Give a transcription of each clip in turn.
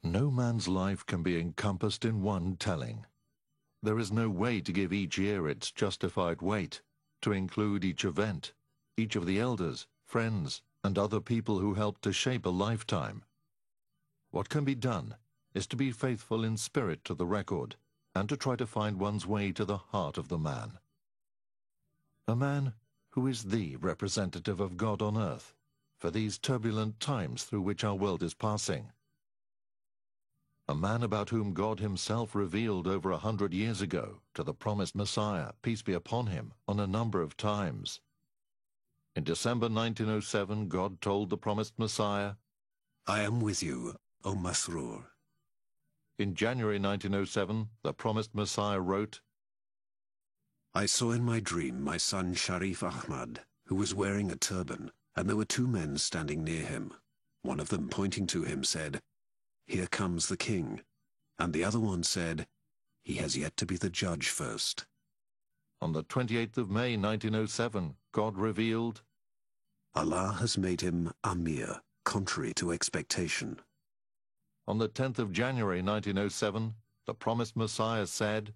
No man's life can be encompassed in one telling. There is no way to give each year its justified weight, to include each event, each of the elders, friends, and other people who helped to shape a lifetime. What can be done is to be faithful in spirit to the record and to try to find one's way to the heart of the man. A man who is the representative of God on earth for these turbulent times through which our world is passing. A man about whom God himself revealed over 100 years ago to the promised Messiah, peace be upon him, on a number of times. In December 1907, God told the promised Messiah, "I am with you, O Masrur." In January 1907, the promised Messiah wrote, "I saw in my dream my son Sharif Ahmad, who was wearing a turban, and there were two men standing near him. One of them, pointing to him, said, 'Here comes the king,' and the other one said, 'He has yet to be the judge first.'" On the 28th of May 1907, God revealed, "Allah has made him Amir, contrary to expectation." On the 10th of January 1907, the promised Messiah said,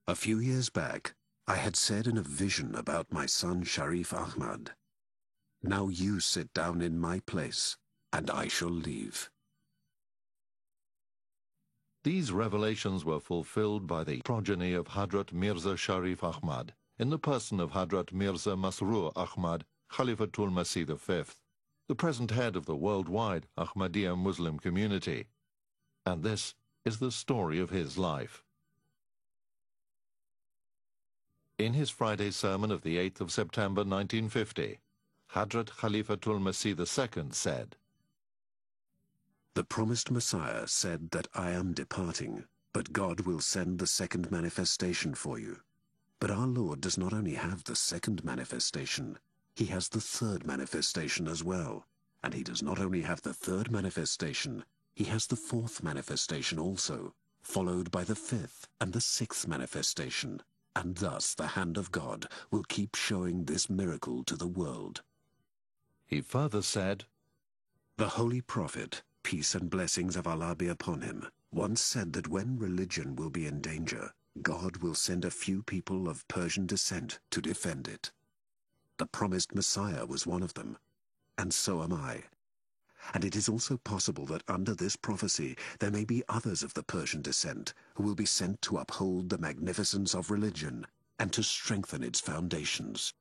"A few years back, I had said in a vision about my son Sharif Ahmad, 'Now you sit down in my place, and I shall leave.'" These revelations were fulfilled by the progeny of Hadrat Mirza Sharif Ahmad, in the person of Hadrat Mirza Masroor Ahmad, Khalifatul Masih V, the present head of the worldwide Ahmadiyya Muslim community. And this is the story of his life. In his Friday sermon of the 8th of September 1950, Hadrat Khalifatul Masih II said, "The promised Messiah said that I am departing, but God will send the second manifestation for you. But our Lord does not only have the second manifestation, he has the third manifestation as well. And he does not only have the third manifestation, he has the fourth manifestation also, followed by the fifth and the sixth manifestation. And thus the hand of God will keep showing this miracle to the world." He further said, "The Holy Prophet, peace and blessings of Allah be upon him, once said that when religion will be in danger, God will send a few people of Persian descent to defend it. The promised Messiah was one of them, and so am I. And it is also possible that under this prophecy there may be others of the Persian descent who will be sent to uphold the magnificence of religion and to strengthen its foundations."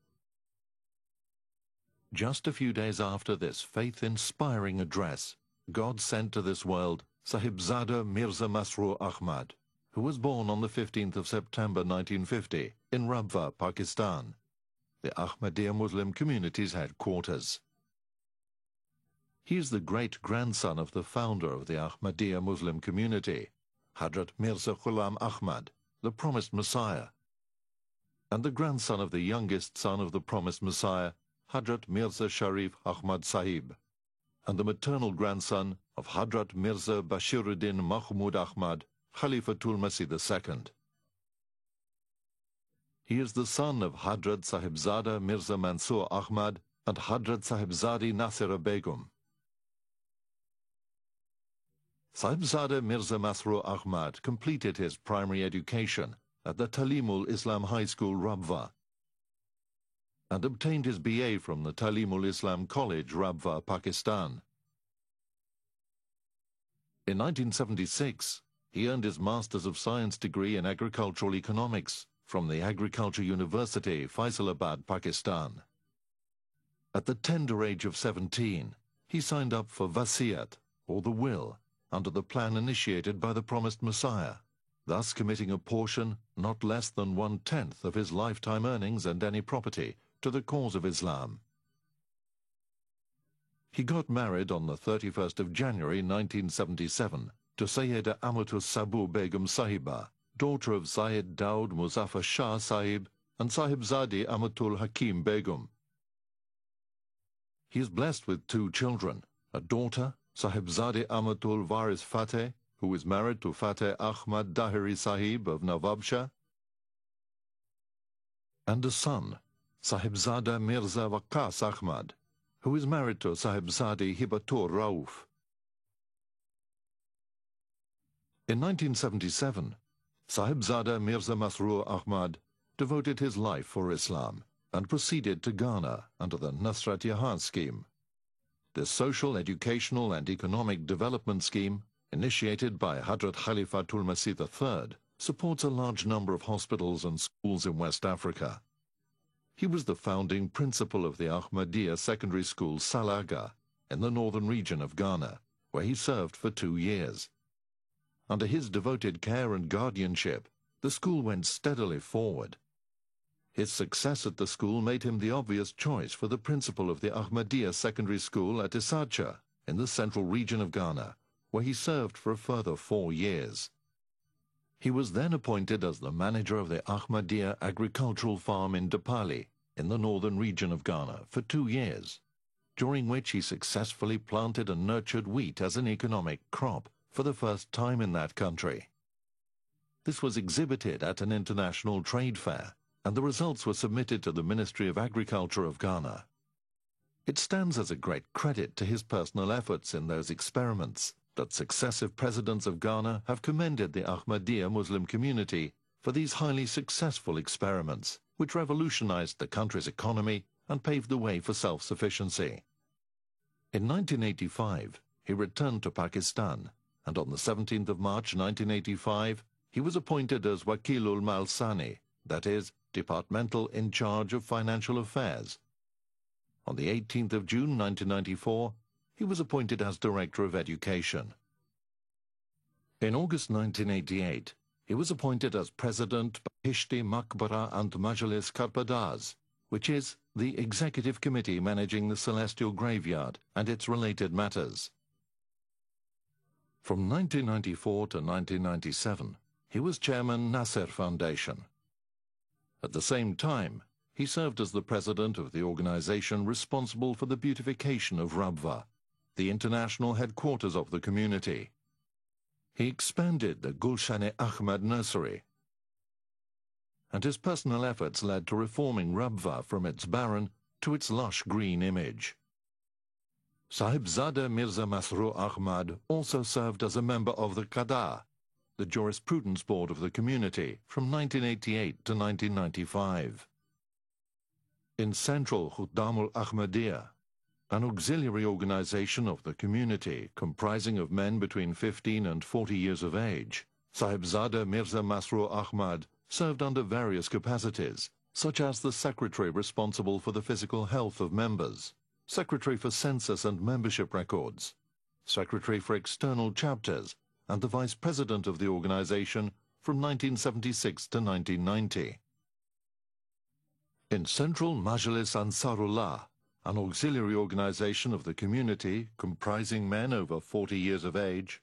Just a few days after this faith-inspiring address, God sent to this world Sahibzada Mirza Masroor Ahmad, who was born on the 15th of September 1950 in Rabwa, Pakistan, the Ahmadiyya Muslim community's headquarters. He is the great-grandson of the founder of the Ahmadiyya Muslim community, Hadrat Mirza Ghulam Ahmad, the promised Messiah, and the grandson of the youngest son of the promised Messiah, Hadrat Mirza Sharif Ahmad Sahib, and the maternal grandson of Hadrat Mirza Bashiruddin Mahmud Ahmad, Khalifatul Masih II. He is the son of Hadrat Sahibzada Mirza Mansur Ahmad and Hadrat Sahibzadi Nasira Begum. Sahibzada Mirza Masroor Ahmad completed his primary education at the Talimul Islam High School, Rabwa, and obtained his BA from the Talimul Islam College, Rabwa, Pakistan. In 1976, he earned his Masters of Science degree in Agricultural Economics from the Agriculture University, Faisalabad, Pakistan. At the tender age of 17, he signed up for Vasiyat, or the will, under the plan initiated by the promised Messiah, thus committing a portion not less than 1/10 of his lifetime earnings and any property to the cause of Islam. He got married on the 31st of January 1977 to Sayyida Amatus Sabu Begum Sahiba, daughter of Syed Daud Muzaffar Shah Sahib and Sahibzadi Amatul Hakim Begum. He is blessed with 2 children, a daughter, Sahibzadi Amatul Waris Fateh, who is married to Fateh Ahmad Dahiri Sahib of Nawabshah, and a son, Sahibzada Mirza Waqas Ahmad, who is married to Sahibzadi Hibatur Rauf. In 1977, Sahibzada Mirza Masroor Ahmad devoted his life for Islam and proceeded to Ghana under the Nusrat Jahan scheme. This social, educational and economic development scheme, initiated by Hadrat Khalifatul Masih III, supports a large number of hospitals and schools in West Africa. He was the founding principal of the Ahmadiyya secondary school Salaga in the northern region of Ghana, where he served for 2 years. Under his devoted care and guardianship, the school went steadily forward. His success at the school made him the obvious choice for the principal of the Ahmadiyya secondary school at Isacha in the central region of Ghana, where he served for a further 4 years. He was then appointed as the manager of the Ahmadiyya agricultural farm in Dapali in the northern region of Ghana for 2 years, during which he successfully planted and nurtured wheat as an economic crop for the first time in that country. This was exhibited at an international trade fair, and the results were submitted to the Ministry of Agriculture of Ghana. It stands as a great credit to his personal efforts in those experiments that successive presidents of Ghana have commended the Ahmadiyya Muslim community for these highly successful experiments, which revolutionized the country's economy and paved the way for self-sufficiency. In 1985, he returned to Pakistan, and on the 17th of March 1985, he was appointed as Wakilul Malsani, that is, departmental in charge of financial affairs. On the 18th of June 1994, he was appointed as Director of Education. In August 1988, he was appointed as President Bahishti Maqbara and Majlis Karpadaz, which is the executive committee managing the Celestial Graveyard and its related matters. From 1994 to 1997, he was Chairman Nasser Foundation. At the same time, he served as the president of the organization responsible for the beautification of Rabwa, the international headquarters of the community. He expanded the Gulshan-e Ahmad nursery, and his personal efforts led to reforming Rabwa from its barren to its lush green image. Sahibzada Mirza Masroor Ahmad also served as a member of the Qada, the jurisprudence board of the community, from 1988 to 1995. In Central Khuddamul Ahmadiyya, an auxiliary organization of the community comprising of men between 15 and 40 years of age, Sahibzada Mirza Masroor Ahmad served under various capacities, such as the secretary responsible for the physical health of members, secretary for census and membership records, secretary for external chapters, and the vice president of the organization from 1976 to 1990. In Central Majlis Ansarullah, an auxiliary organization of the community comprising men over 40 years of age,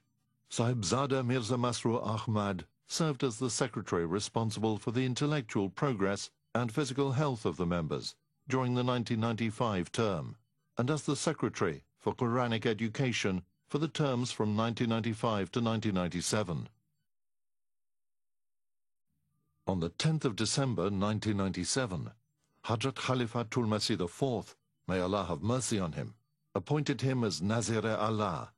Sahibzada Mirza Masroor Ahmad served as the secretary responsible for the intellectual progress and physical health of the members during the 1995 term, and as the secretary for Quranic education for the terms from 1995 to 1997. On the 10th of December 1997, Hadrat Khalifatul Masih IV, may Allah have mercy on him, appointed him as Nazir-e-Allah,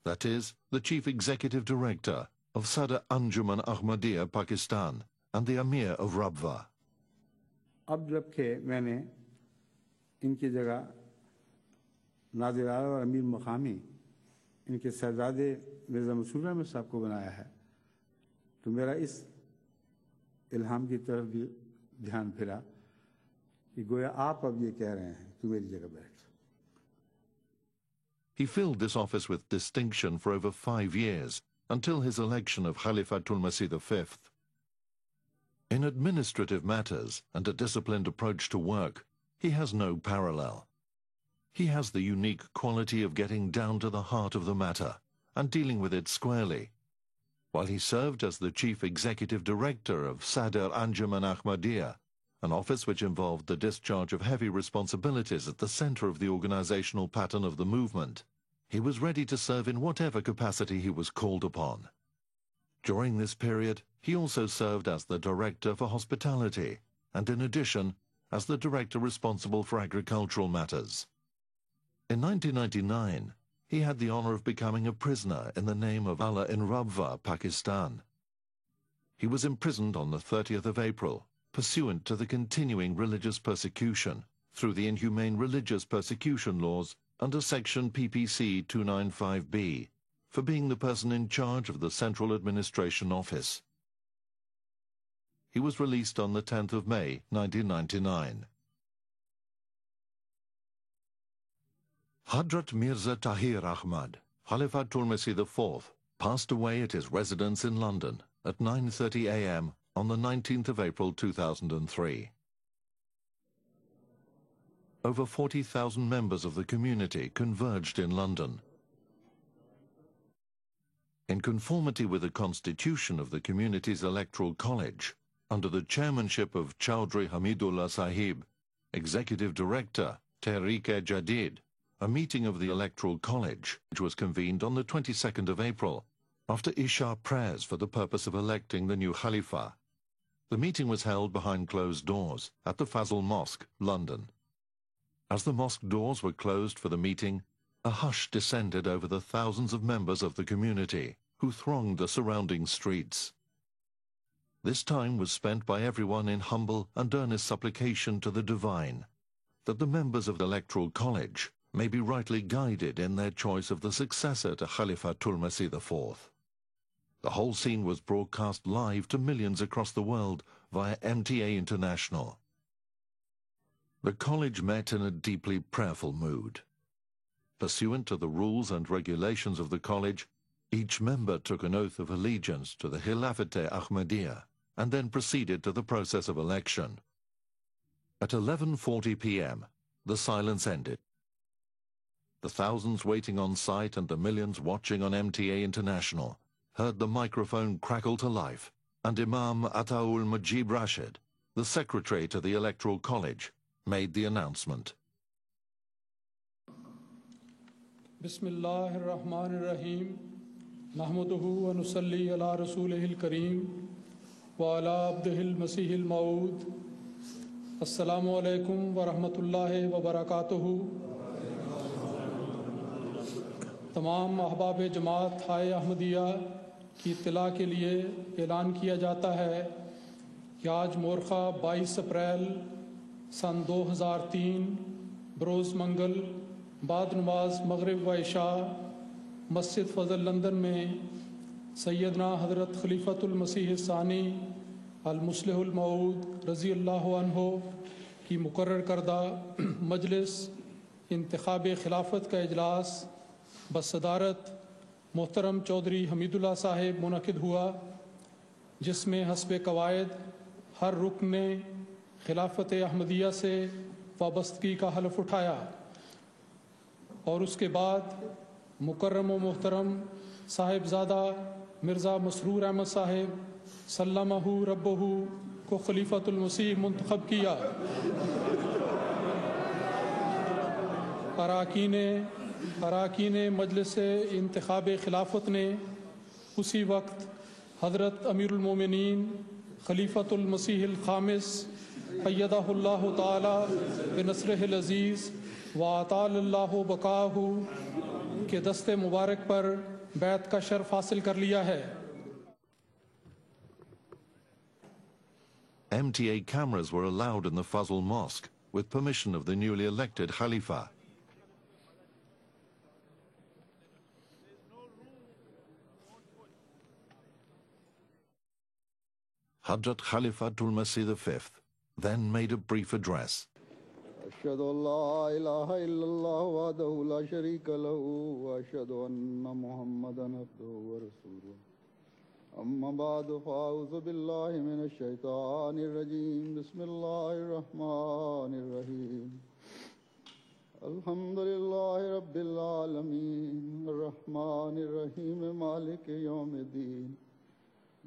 that is, the Chief Executive Director of Sadr Anjuman Ahmadiyya Pakistan and the Amir of Rabwa. अब जबकि मैंने इनकी जगह नाज़िर-ए-आला और अमीर मकामी इनके शहजादे मिर्ज़ा मसूर अहमद साहब को बनाया है, तो मेरा इस इल्हाम की तरफ भी ध्यान फिरा कि गोया आप अब ये कह रहे हैं तू मेरी जगह बैठ. He filled this office with distinction for over 5 years, until his election of Khalifatul Masih V. In administrative matters and a disciplined approach to work, he has no parallel. He has the unique quality of getting down to the heart of the matter and dealing with it squarely. While he served as the Chief Executive Director of Sadr Anjuman Ahmadiyya, an office which involved the discharge of heavy responsibilities at the center of the organizational pattern of the movement, he was ready to serve in whatever capacity he was called upon. During this period, he also served as the Director for Hospitality and, in addition, as the Director responsible for agricultural matters. In 1999, he had the honor of becoming a prisoner in the name of Allah in Rabwa, Pakistan. He was imprisoned on the 30th of April, pursuant to the continuing religious persecution through the inhumane religious persecution laws under Section PPC 295B, for being the person in charge of the Central Administration Office. He was released on the 10th of May, 1999. Hadrat Mirza Tahir Ahmad, Khalifatul Masih IV, passed away at his residence in London at 9:30 a.m. on the 19th of April 2003. Over 40,000 members of the community converged in London. In conformity with the constitution of the community's electoral college, under the chairmanship of Chaudhry Hamidullah Sahib, Executive Director, Tehreek-e-Jadid, a meeting of the electoral college, which was convened on the 22nd of April, after Isha prayers for the purpose of electing the new Khalifa. The meeting was held behind closed doors at the Fazl Mosque, London. As the mosque doors were closed for the meeting, a hush descended over the thousands of members of the community who thronged the surrounding streets. This time was spent by everyone in humble and earnest supplication to the Divine, that the members of the Electoral College may be rightly guided in their choice of the successor to Khalifatul Masih IV. The whole scene was broadcast live to millions across the world via MTA International. The college met in a deeply prayerful mood. Pursuant to the rules and regulations of the college, each member took an oath of allegiance to the Khilafat-e Ahmadiyya and then proceeded to the process of election. At 11:40 p.m., the silence ended. The thousands waiting on site and the millions watching on MTA International heard the microphone crackle to life, and Imam Ataul Mujib Rashid, the secretary to the Electoral College, made the announcement. Bismillahir Rahmanir Rahim. Nahmaduhu wa nusalli ala rasulihil kareem wa ala abdihil masihil maud. Assalamu alaikum wa rahmatullahi wa barakatuhu. तमाम अहबाब जमात हाय अहमदिया की इत्तला के लिए ऐलान किया जाता है कि आज मोरखा 22 अप्रैल सन 2003 बरोज़ मंगल बाद नमाज मगरिब व इशा मस्जिद फ़ज़ल लंदन में सैयदना हज़रत खलीफतुल मसीह सानी अल मुस्लिहुल मऊद रज़ी अल्लाहु अन्हु की मुकर्रर करदा मजलिस इंतखाब खिलाफत का इजलास बसदारत मोहतरम चौधरी हमीदुल्लाह साहिब मुनक़िद हुआ, जिसमें हस्ब कवायद हर रुकन ने खिलाफत अहमदिया से वाबस्तगी का हलफ उठाया और उसके बाद मुकर्रम व मोहतरम साहिबजादा मिर्ज़ा मसरूर अहमद साहिब सल्लमहु रब्बहु को खलीफतुल मसीह मुंतखब किया। अराकीन मजलिस इंतखाब खिलाफत ने उसी वक्त हज़रत अमीरुल मोमिनीन खलीफतुल मसीहिल खामिस अय्यदहुल्लाहु ताला बिनस्रिहिल अज़ीज़ व अतालल्लाहु बकाहु के दस्ते मुबारक पर बैत का शर्फ हासिल कर लिया है। MTA cameras were allowed in the Fazl Mosque with permission of the newly elected Khalifa. Hadrat Khalifatul Masih V then made a brief address. أشهد أن لا إله إلا الله وحده لا شريك له وأشهد أن محمدا عبده ورسوله أما بعد فأعوذ بالله من الشيطان الرجيم بسم الله الرحمن الرحيم الحمد لله رب العالمين الرحمن الرحيم مالك يوم الدين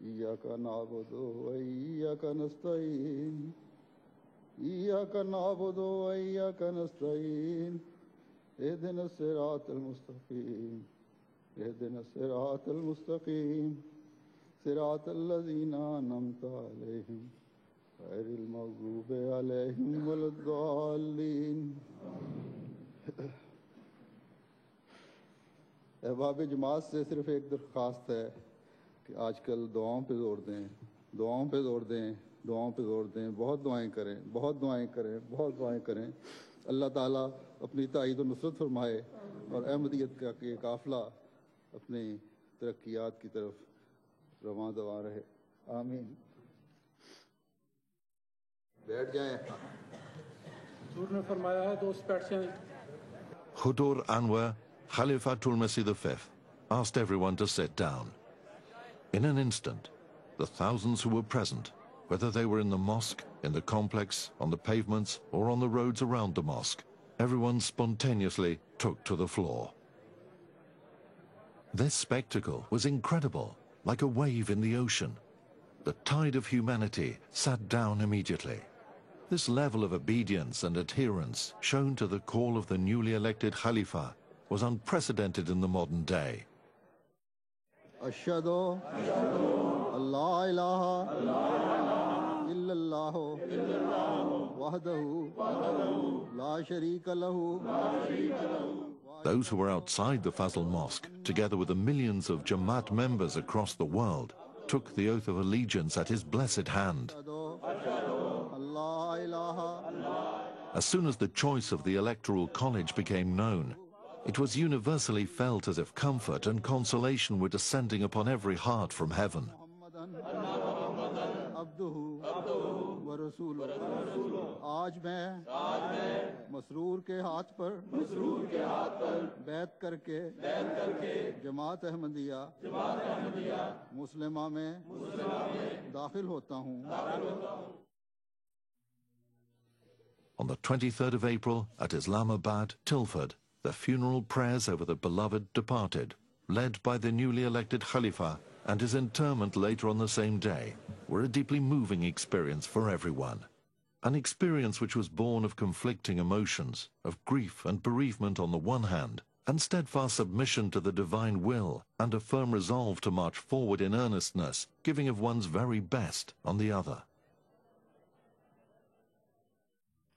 إياك نعبد وإياك نستعين إياك نعبد وإياك نستعين اهدنا الصراط المستقيم اهدنا الصراط المستقيم صراط الذين أنعمت عليهم غير المغضوب عليهم ولا الضالين अहबाब जमात से सिर्फ एक दरख्वास्त है कि आजकल दुआओं पे जोर दें, दुआओं पे जोर दें, दुआओं पे जोर दें, बहुत दुआएं करें, बहुत दुआएं करें, बहुत दुआएं करें। अल्लाह ताला अपनी ताईद और नुसरत फरमाए और अहमदियत का ये काफिला अपनी तरक्कियात की तरफ रवां दवा रहे। आमीन। बैठ जाएं। हुजूर ने फरमाया है दोस्त बैठ जाएं। Hudur Anwar, Khalifatul Masih V, asked everyone to sit down. In an instant, the thousands who were present, whether they were in the mosque, in the complex, on the pavements, or on the roads around the mosque, everyone spontaneously took to the floor. This spectacle was incredible, like a wave in the ocean. The tide of humanity sat down immediately. This level of obedience and adherence shown to the call of the newly elected Khalifa was unprecedented in the modern day. Ashhadu an la ilaha illallah wahdahu la sharika lahu. Those who were outside the Fazl Mosque, together with the millions of Jamaat members across the world, took the oath of allegiance at his blessed hand. As soon as the choice of the Electoral College became known, it was universally felt as if comfort and consolation were descending upon every heart from heaven. आज मैं मसरूर के हाथ पर बैत करके जमात अहमदिया मुस्लिमा में दाखिल होता हूँ। On the 23rd of April at Islamabad, Tilford, the funeral prayers over the beloved departed, led by the newly elected Khalifa, and his interment later on the same day, were a deeply moving experience for everyone. An experience which was born of conflicting emotions, of grief and bereavement on the one hand, and steadfast submission to the divine will and a firm resolve to march forward in earnestness, giving of one's very best on the other.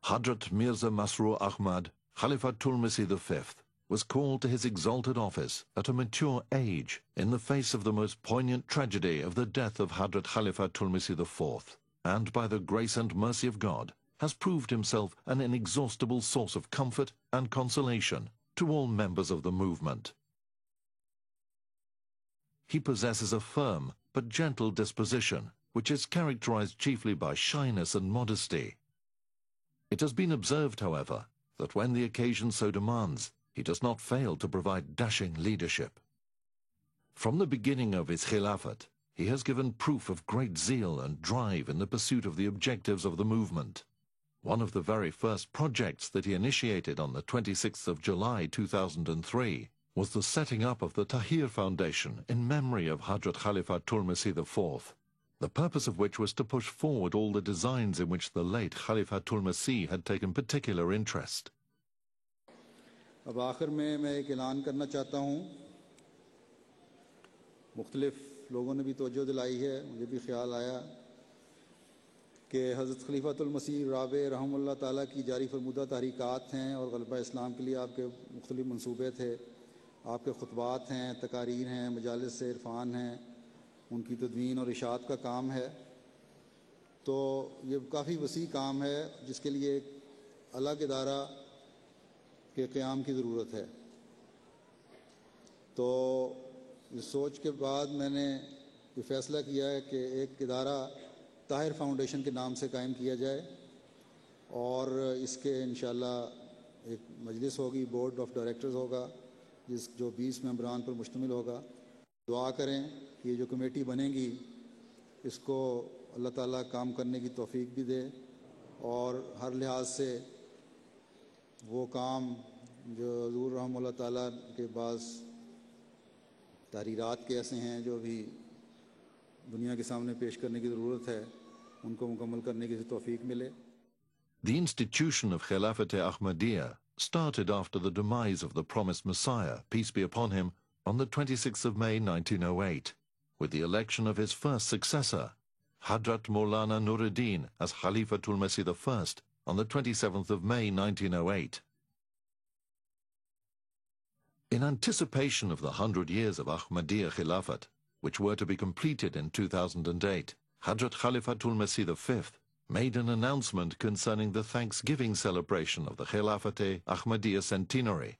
Hadrat Mirza Masroor Ahmad, Khalifatul Masih V, was called to his exalted office at a mature age in the face of the most poignant tragedy of the death of Hadrat Khalifatul Masih IV, and by the grace and mercy of God has proved himself an inexhaustible source of comfort and consolation to all members of the movement. He possesses a firm but gentle disposition, which is characterized chiefly by shyness and modesty. It has been observed, however, that when the occasion so demands, he does not fail to provide dashing leadership. From the beginning of his Khilafat, he has given proof of great zeal and drive in the pursuit of the objectives of the movement. One of the very first projects that he initiated on the 26th of July 2003 was the setting up of the Tahir Foundation in memory of Hadrat Khalifatul Masih IV, the purpose of which was to push forward all the designs in which the late Khalifatul Masih had taken particular interest. अब आखिर में मैं एक ऐलान करना चाहता हूँ। मुख्तलिफ लोगों ने भी तवज्जो दिलाई है, मुझे भी ख्याल आया कि हज़रत खलीफातुल मसीह राबे रहमतुल्लाह ताला की जारी फरमुदा तहरीकात हैं और ग़लबा इस्लाम के लिए आपके मुख्तलिफ मंसूबे थे, आपके खुतबात हैं, तकारीर हैं, मजालिस से इरफान हैं, उनकी तदवीन और इशाअत का काम है। तो ये काफ़ी वसी काम है जिसके लिए एक अलग इदारा के क़याम की ज़रूरत है। तो इस सोच के बाद मैंने ये फ़ैसला किया है कि एक इदारा ताहिर फाउंडेशन के नाम से कायम किया जाए और इसके इंशाअल्लाह एक मजलिस होगी, बोर्ड ऑफ डायरेक्टर्स होगा जो 20 मेंबरान पर मुश्तमिल होगा। दुआ करें कि ये जो कमेटी बनेगी इसको अल्लाह ताला काम करने की तौफीक भी दे और हर लिहाज से वो काम जो हज़ूर रहमतुल्लाह ताला के पास तहरीरात के ऐसे हैं जो भी दुनिया के सामने पेश करने की ज़रूरत है, उनको मुकम्मल करने की तौफीक मिले। The institution of Khilafat Ahmadiyya started after the demise of the promised Messiah, peace be upon him, on the 26th of May 1908, with the election of his first successor, Hadrat Maulana Nuruddin, as Khalifatul Masih I on the 27th of May 1908. In anticipation of the 100 years of Ahmadiyya Khilafat, which were to be completed in 2008, Hazrat Khalifatul Masih V made an announcement concerning the Thanksgiving celebration of the Khilafat-e-Ahmadiyya centenary.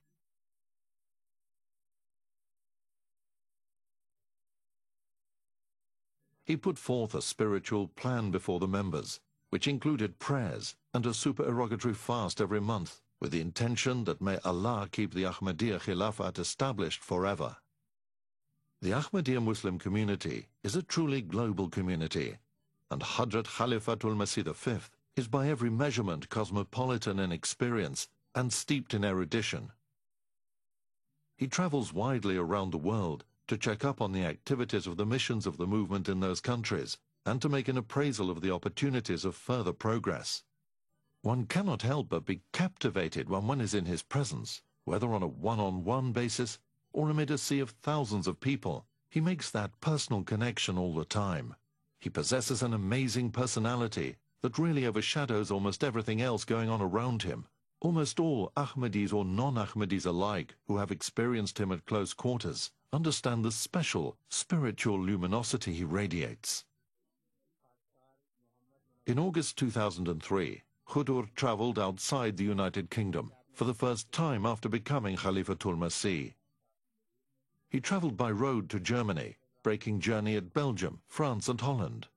He put forth a spiritual plan before the members, which included prayers and a supererogatory fast every month, with the intention that may Allah keep the Ahmadiyya Khilafat established forever. The Ahmadiyya Muslim community is a truly global community, and Hazrat Khalifatul Masih V is by every measurement cosmopolitan in experience and steeped in erudition. He travels widely around the world to check up on the activities of the missions of the movement in those countries and to make an appraisal of the opportunities of further progress. One cannot help but be captivated when one is in his presence, whether on a one-on-one basis or amid a sea of thousands of people. He makes that personal connection all the time. He possesses an amazing personality that really overshadows almost everything else going on around him. Almost all Ahmadis or non-Ahmadis alike who have experienced him at close quarters understand the special spiritual luminosity he radiates. In August 2003, Hudur travelled outside the United Kingdom for the first time after becoming Khalifatul Masih. He travelled by road to Germany, breaking journey at Belgium, France and Holland.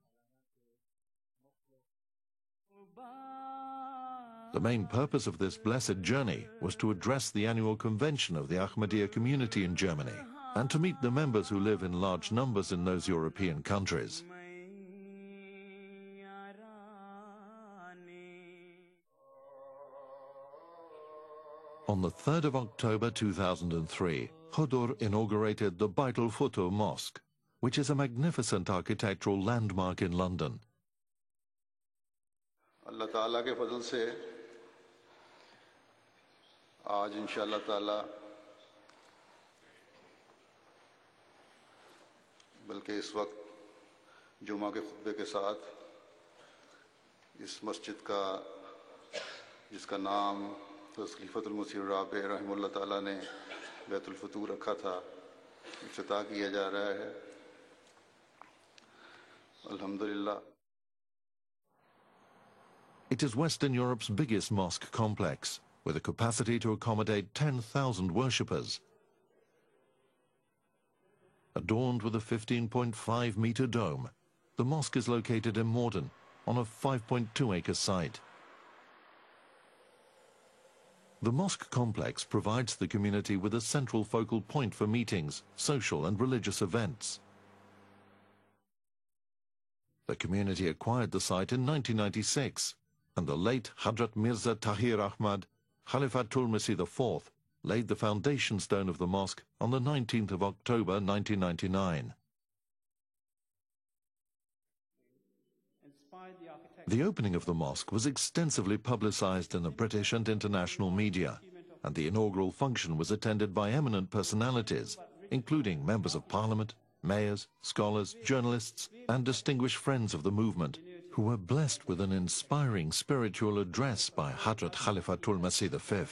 The main purpose of this blessed journey was to address the annual convention of the Ahmadiyya community in Germany and to meet the members who live in large numbers in those European countries. On the 3rd of October 2003, Hudur inaugurated the Baitul Futuh Mosque, which is a magnificent architectural landmark in London. Allah Ta'ala ke fazl se आज इंशाअल्लाह ताला बल्कि इस वक्त जुमा के खुतबे के साथ इस मस्जिद का जिसका नाम खलीफतुल मसीह राबे रहमतुल्लाह ताला ने बैतुल फतूह रखा था इफ्तिताह किया जा रहा है अल्हम्दुलिल्लाह. It is Western Europe's biggest mosque complex, with a capacity to accommodate 10,000 worshippers. Adorned with a 15.5-metre dome, the mosque is located in Morden on a 5.2-acre site. The mosque complex provides the community with a central focal point for meetings, social and religious events. The community acquired the site in 1996, and the late Hazrat Mirza Tahir Ahmad, Khalifatul Masih IV, laid the foundation stone of the mosque on the 19th of October 1999. The opening of the mosque was extensively publicized in the British and international media, and the inaugural function was attended by eminent personalities, including members of parliament, mayors, scholars, journalists, and distinguished friends of the movement, who were blessed with an inspiring spiritual address by Hazrat Khalifatul Masih V.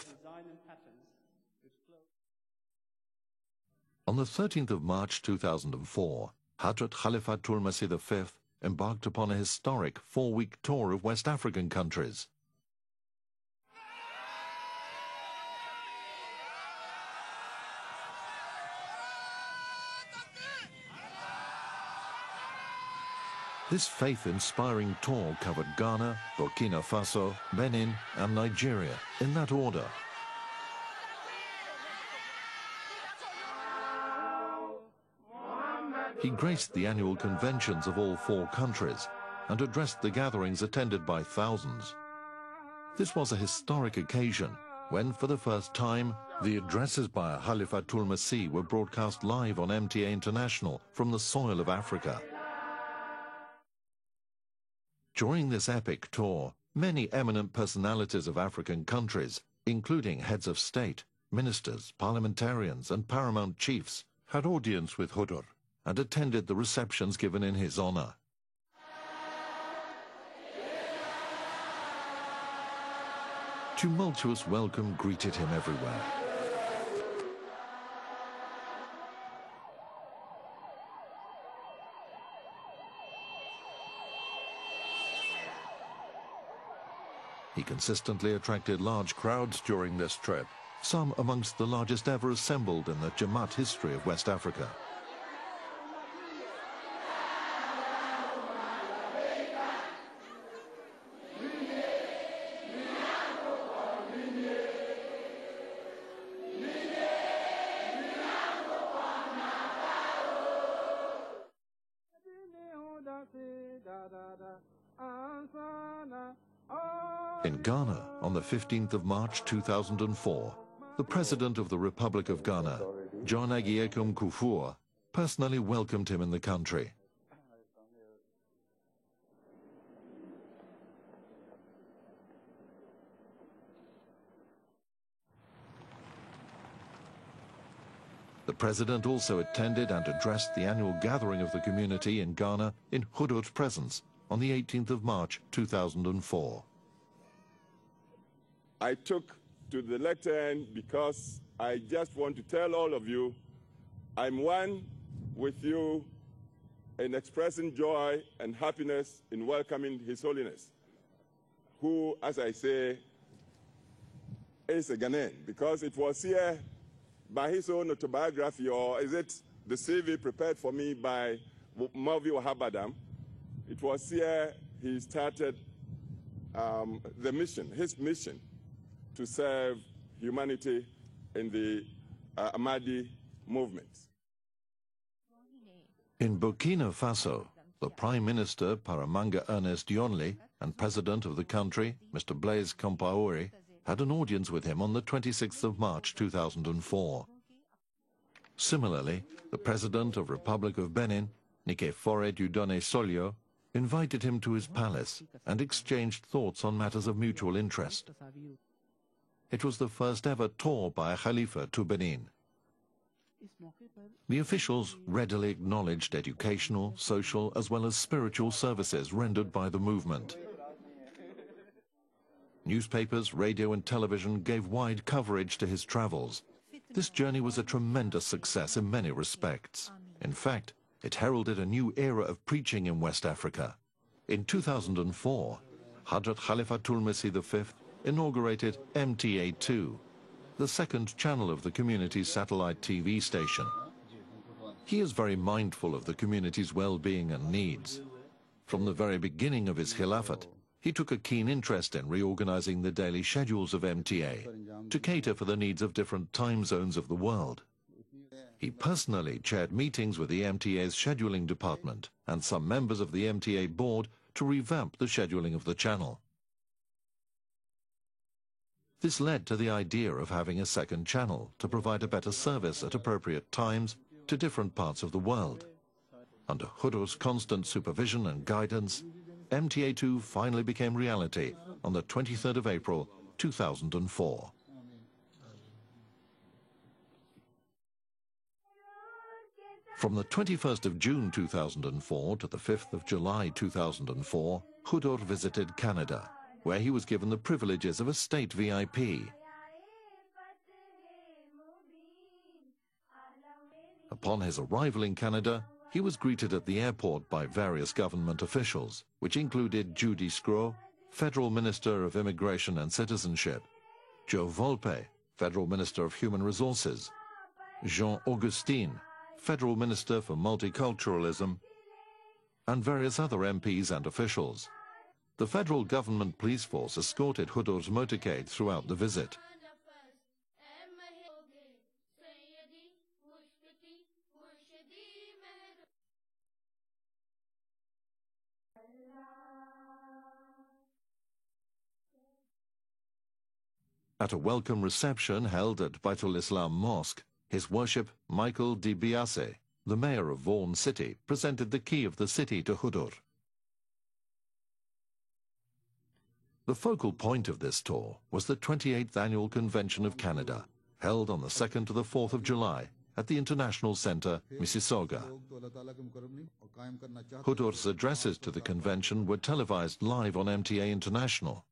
On the 13th of March 2004, Hazrat Khalifatul Masih V embarked upon a historic 4-week tour of West African countries. This faith-inspiring tour covered Ghana, Burkina Faso, Benin and Nigeria, in that order. He graced the annual conventions of all 4 countries and addressed the gatherings attended by thousands. This was a historic occasion when, for the first time, the addresses by Khalifatul Masih were broadcast live on MTA International from the soil of Africa. During this epic tour, many eminent personalities of African countries, including heads of state, ministers, parliamentarians and paramount chiefs, had audience with Hudur and attended the receptions given in his honor. Tumultuous welcome greeted him everywhere. He consistently attracted large crowds during this trip, some amongst the largest ever assembled in the Jamaat history of West Africa. In Ghana, on the 15th of March 2004, the President of the Republic of Ghana, John Agyekum Kufuor, personally welcomed him in the country. The President also attended and addressed the annual gathering of the community in Ghana in Hudur's presence on the 18th of March 2004. I took to the lectern because I just want to tell all of you I'm one with you in expressing joy and happiness in welcoming His Holiness, who, as I say, is a Ghanaian, because it was here by his own autobiography, or is it the CV prepared for me by Mavi Wahabadam? It was here he started his mission to serve humanity in the Ahmadi movement. In Burkina Faso, the Prime Minister, Paramanga Ernest Yonli, and President of the country, Mr. Blaise Compaoré, had an audience with him on the 26th of March 2004. Similarly, the President of Republic of Benin, Nicéphore Dieudonné Solio, invited him to his palace and exchanged thoughts on matters of mutual interest. It was the first ever tour by a Khalifa to Benin. The officials readily acknowledged educational, social, as well as spiritual services rendered by the movement. Newspapers, radio and television gave wide coverage to his travels. This journey was a tremendous success in many respects. In fact, it heralded a new era of preaching in West Africa. In 2004, Hadrat Khalifatul Masih V inaugurated MTA2, the second channel of the community's satellite TV station. He is very mindful of the community's well-being and needs. From the very beginning of his Khilafat, he took a keen interest in reorganizing the daily schedules of MTA to cater for the needs of different time zones of the world. He personally chaired meetings with the MTA's scheduling department and some members of the MTA board to revamp the scheduling of the channel. This led to the idea of having a second channel to provide a better service at appropriate times to different parts of the world. Under Hudur's constant supervision and guidance, MTA2 finally became reality on the 23rd of April, 2004. From the 21st of June 2004 to the 5th of July 2004, Hudur visited Canada, where he was given the privileges of a state VIP. Upon his arrival in Canada, he was greeted at the airport by various government officials, which included Judy Scro, Federal Minister of Immigration and Citizenship, Joe Volpe, Federal Minister of Human Resources, Jean Augustin, Federal Minister for Multiculturalism, and various other MPs and officials. The federal government police force escorted Hudur's motorcade throughout the visit. At a welcome reception held at Baitul Islam Mosque, His Worship Michael Di Biase, the mayor of Vaughan City, presented the key of the city to Hudur. The focal point of this tour was the 28th Annual Convention of Canada, held on the 2nd to the 4th of July at the International Centre, Mississauga. Hudur's addresses to the convention were televised live on MTA International.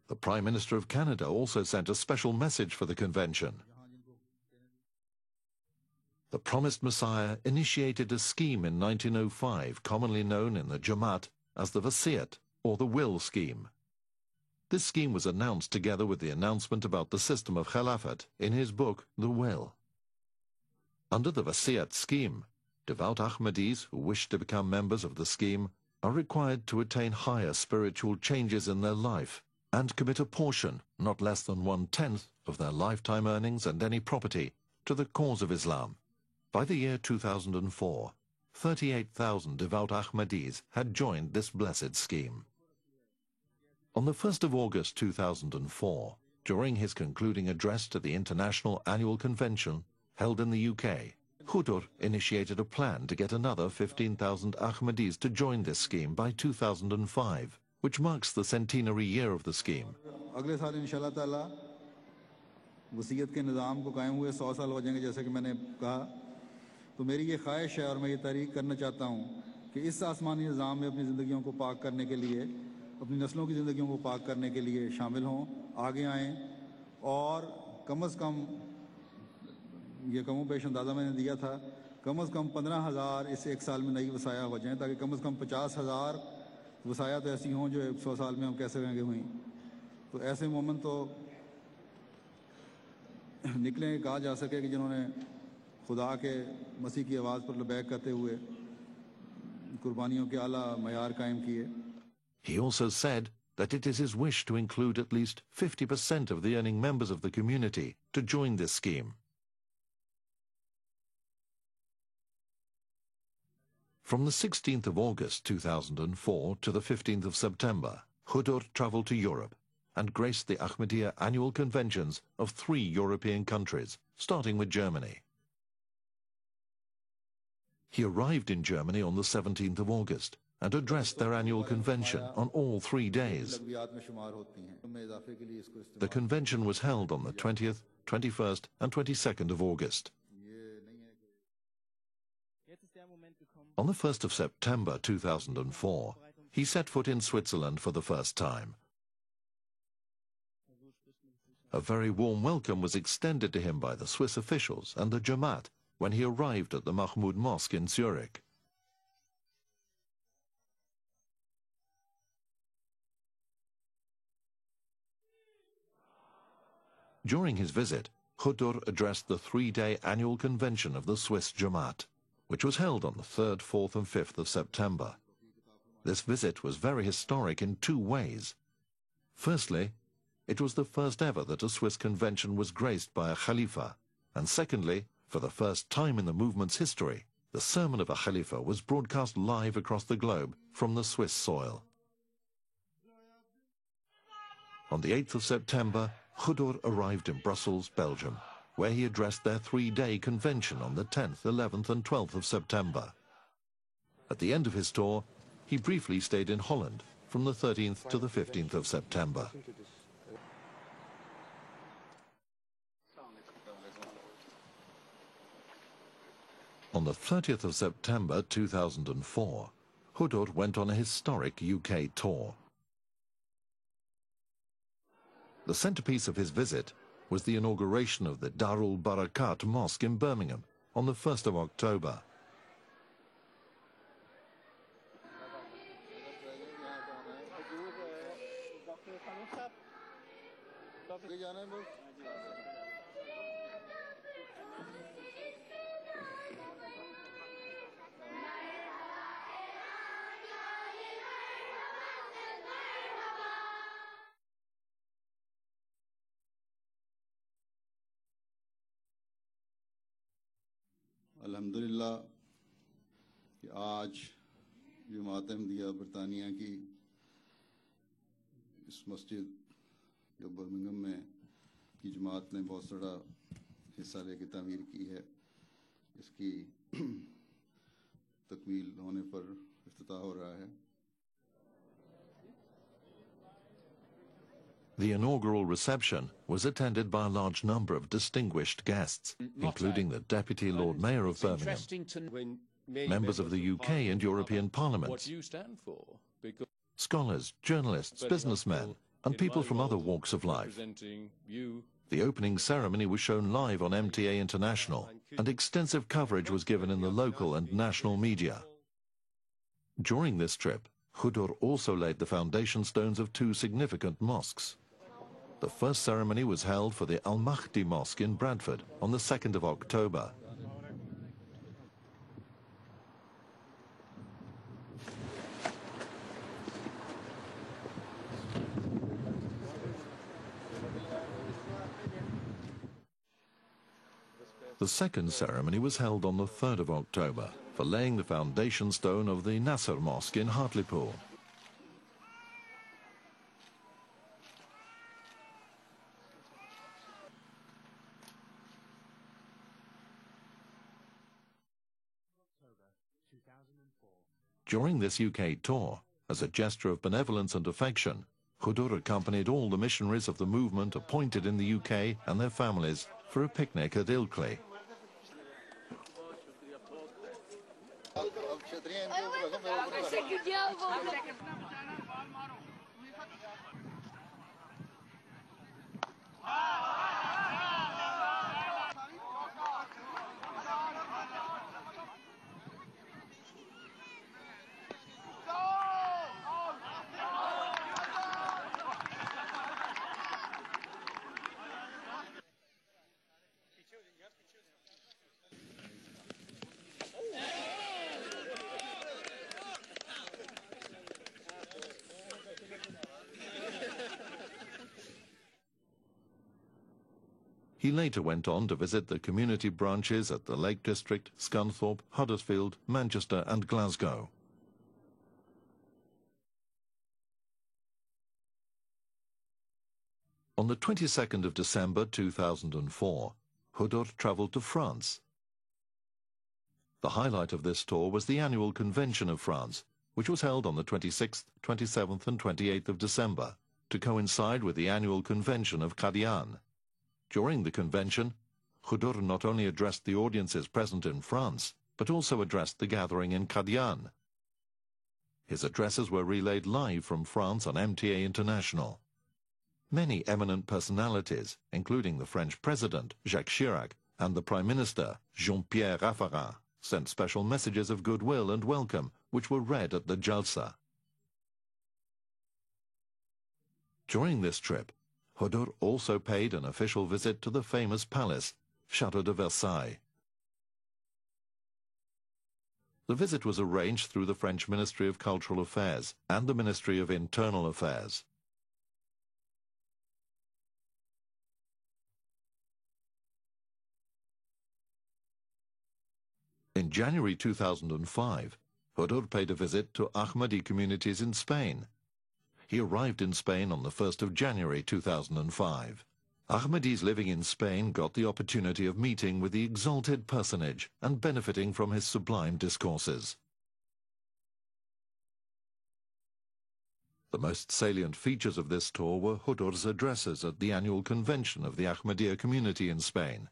The Prime Minister of Canada also sent a special message for the convention. The Promised Messiah initiated a scheme in 1905, commonly known in the Jamaat as the Wasiat, or the Will Scheme. This scheme was announced together with the announcement about the system of Khilafat in his book, The Will. Under the Wasiat scheme, devout Ahmadis who wish to become members of the scheme are required to attain higher spiritual changes in their life and commit a portion, not less than 1/10 of their lifetime earnings and any property, to the cause of Islam. By the year 2004, 38,000 devout Ahmadis had joined this blessed scheme. On the 1st of August 2004, during his concluding address to the International Annual Convention held in the UK, Khudur initiated a plan to get another 15,000 Ahmadis to join this scheme by 2005, which marks the centenary year of the scheme. अगले साल इंशाल्लाह ताला वसीयत के निज़ाम को कायम हुए 100 साल हो जाएंगे जैसे कि मैंने कहा तो मेरी ये ख्वाहिश है और मैं ये तारीख करना चाहता हूँ कि इस आसमानी निज़ाम में अपनी ज़िंदगियों को पाक करने के लिए अपनी नस्लों की ज़िंदगियों को पाक करने के लिए शामिल हों आगे आएँ और कम से कम ये कमों पेश अंदाज़ा मैंने दिया था कम से कम 15,000 इस एक साल में नई वसाया हो जाएं ताकि कम से कम 50,000 वसाया तो ऐसी हों जो 100 साल में हम कैसे रहेंगे हुई तो ऐसे मोमेंट तो निकले कहा जा सके कि जिन्होंने खुदा के मसीह की आवाज़ पर लबैक करते हुए कुर्बानियों के आला मयार कायम किए. He also said that it is his wish to include at least 50% of the earning members of the community to join this scheme. From the 16th of August 2004 to the 15th of September, Khudur travelled to Europe and graced the Ahmadiyya annual conventions of 3 European countries, starting with Germany. He arrived in Germany on the 17th of August and addressed their annual convention on all 3 days. The convention was held on the 20th, 21st and 22nd of August. On the 1st of September 2004, he set foot in Switzerland for the first time. A very warm welcome was extended to him by the Swiss officials and the Jamaat when he arrived at the Mahmoud Mosque in Zurich. During his visit, Khudur addressed the 3-day annual convention of the Swiss Jamaat, which was held on the 3rd, 4th and 5th of September. This visit was very historic in 2 ways. Firstly, it was the first ever that a Swiss convention was graced by a Khalifa, and secondly, for the first time in the movement's history, the sermon of a Khalifa was broadcast live across the globe from the Swiss soil. On the 8th of September, Khudur arrived in Brussels, Belgium, where he addressed their 3-day convention on the 10th, 11th and 12th of September. At the end of his tour, he briefly stayed in Holland from the 13th to the 15th of September. On the 30th of September 2004, Khudur went on a historic UK tour. The centrepiece of his visit was the inauguration of the Darul Barakat Mosque in Birmingham on the 1st of October. अल्हम्दुलिल्लाह कि आज जमात अहमदिया बरतानिया की इस मस्जिद जो Birmingham में की जमात ने बहुत बड़ा हिस्सा लेकर तामीर की है इसकी तकमील होने पर इफ्तिताह हो रहा है. The inaugural reception was attended by a large number of distinguished guests, including the Deputy Lord Mayor of Birmingham, members of the UK and European parliaments, scholars, journalists, businessmen, and people from other walks of life. The opening ceremony was shown live on MTA International, and extensive coverage was given in the local and national media. During this trip, Khudur also laid the foundation stones of two significant mosques. The first ceremony was held for the Al-Mahdi Mosque in Bradford on the 2nd of October. The second ceremony was held on the 3rd of October for laying the foundation stone of the Nasser Mosque in Hartlepool. During this UK tour, as a gesture of benevolence and affection, Khudur accompanied all the missionaries of the movement appointed in the UK and their families for a picnic at Ilkley. He later went on to visit the community branches at the Lake District, Scunthorpe, Huddersfield, Manchester and Glasgow. On the 22nd of December 2004, Khudur travelled to France. The highlight of this tour was the annual Convention of France, which was held on the 26th, 27th and 28th of December, to coincide with the annual Convention of Qadian. During the convention, Khudur not only addressed the audiences present in France, but also addressed the gathering in Qadian. His addresses were relayed live from France on MTA International. Many eminent personalities, including the French President, Jacques Chirac, and the Prime Minister, Jean-Pierre Raffarin, sent special messages of goodwill and welcome, which were read at the Jalsa. During this trip, Khudur also paid an official visit to the famous palace, Chateau de Versailles. The visit was arranged through the French Ministry of Cultural Affairs and the Ministry of Internal Affairs. In January 2005, Khudur paid a visit to Ahmadi communities in Spain. He arrived in Spain on the 1st of January 2005. Ahmadis living in Spain got the opportunity of meeting with the exalted personage and benefiting from his sublime discourses. The most salient features of this tour were Khudur's addresses at the annual convention of the Ahmadiyya community in Spain.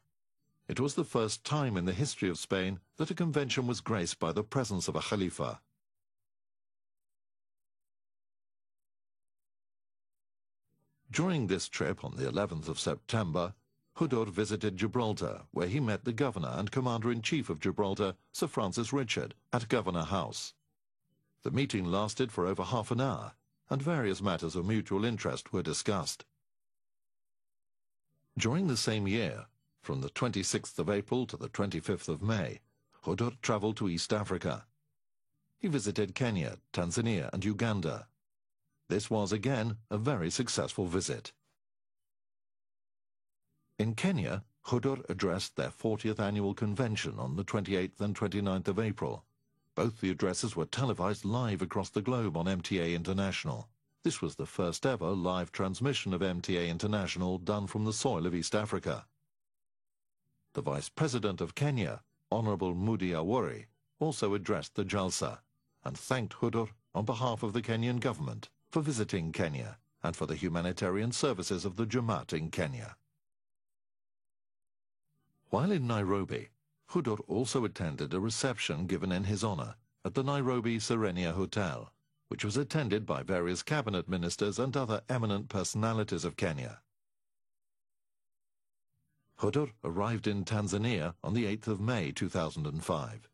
It was the first time in the history of Spain that a convention was graced by the presence of a Khalifa. During this trip on the 11th of September, Khudur visited Gibraltar, where he met the Governor and Commander-in-Chief of Gibraltar, Sir Francis Richard, at Governor House. The meeting lasted for over half an hour, and various matters of mutual interest were discussed. During the same year, from the 26th of April to the 25th of May, Khudur travelled to East Africa. He visited Kenya, Tanzania and Uganda. This was again a very successful visit. In Kenya, Khudur addressed their 40th annual convention on the 28th and 29th of April. Both the addresses were televised live across the globe on MTA International. This was the first ever live transmission of MTA International done from the soil of East Africa. The Vice President of Kenya, Honourable Mudi Awori, also addressed the Jalsa and thanked Khudur on behalf of the Kenyan government for visiting Kenya and for the humanitarian services of the Jamaat in Kenya. While in Nairobi, Khudur also attended a reception given in his honour at the Nairobi Serenia Hotel, which was attended by various cabinet ministers and other eminent personalities of Kenya. Khudur arrived in Tanzania on the 8th of May 2005.